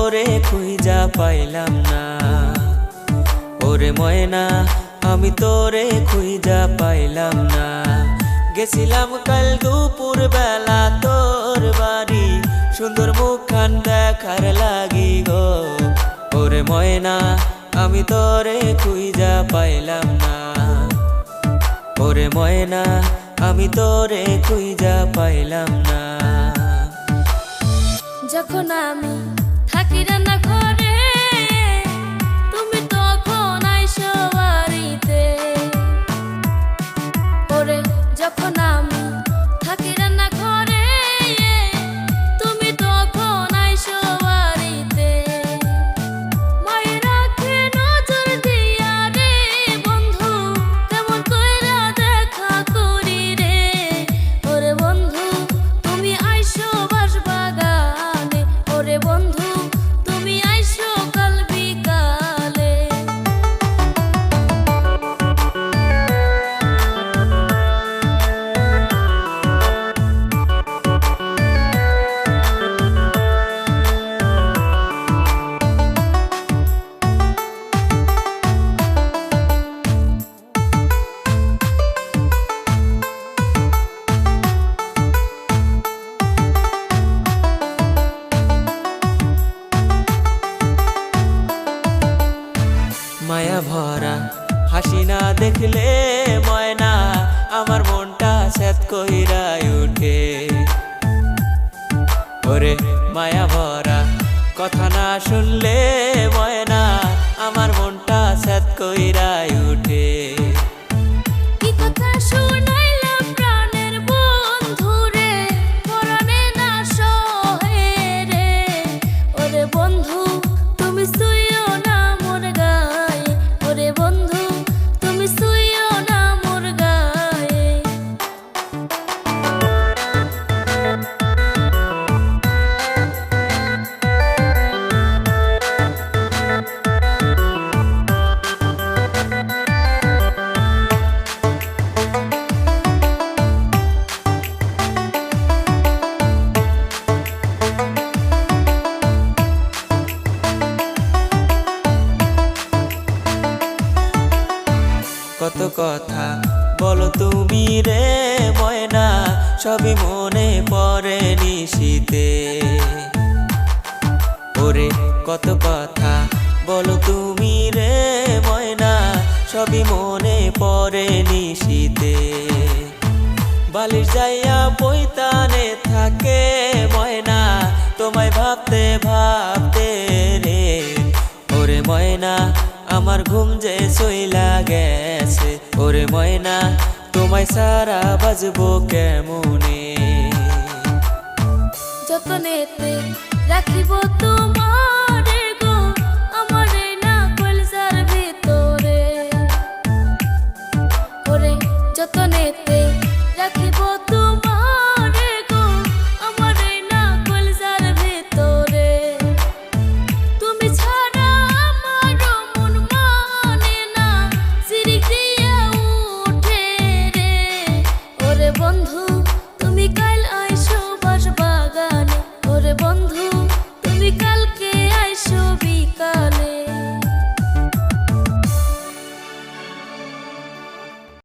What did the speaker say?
তোরে খুঁজা পাইলাম না। ওরে ময়না আমি তোরে খুঁজা পাইলাম না। গেছিলাম কাল দুপুর বেলা তোর বাড়ি, সুন্দর মুখখান দেখার লাগি গো। ওরে ময়না আমি তোরে খুঁজা পাইলাম না। ওরে ময়না আমি তোরে খুঁজা পাইলাম না। যখন আমি থাকি রান্না ঘরে, তুমি তখন আইসো বাড়িতে। ওরে যখন আমি থাকি রান্না ঘরে, তুমি তখন আইসো বাড়িতে। মায়ের রাখে নজর দিয়া রে বন্ধু, কেমন কইরা দেখা করি রে। ওরে বন্ধু তুমি আইসো বাঁশবাগানে, ওরে বন্ধু তুমি আইসো কাল বিকালে। মায়া ভরা হাসি না দেখলে ময়না আমার মনটা স্যাত কইরা উঠে। ওরে মায়া ভরা কথা না শুনলে ময়না আমার মনটা স্যাত কইরা উঠে। কি কথা শুনাইলা প্রাণের বন্ধু রে, পরাণে না সহে রে। ওরে বন্ধু তুমি শুইও না মোর গায়ে, ওরে বন্ধু তুমি শুইও না মোর গায়ে। কত কথা বলো তুমি রে ময়না, সবই মনে পড়ে নিশিতে। ওরে কত কথা বলো তুমি রে ময়না, সবই মনে পড়ে নিশিতে। বালিশ যাইয়া পৈতানে থাকে ময়না, তোমায় ভাবতে ভাবতে রে। ওরে ময়না আমার ঘুম যে সইলা গেছে। ওরে ময়না তোমায় সারা বাজবো কেমনে। যতনেতে রাখিব তোমার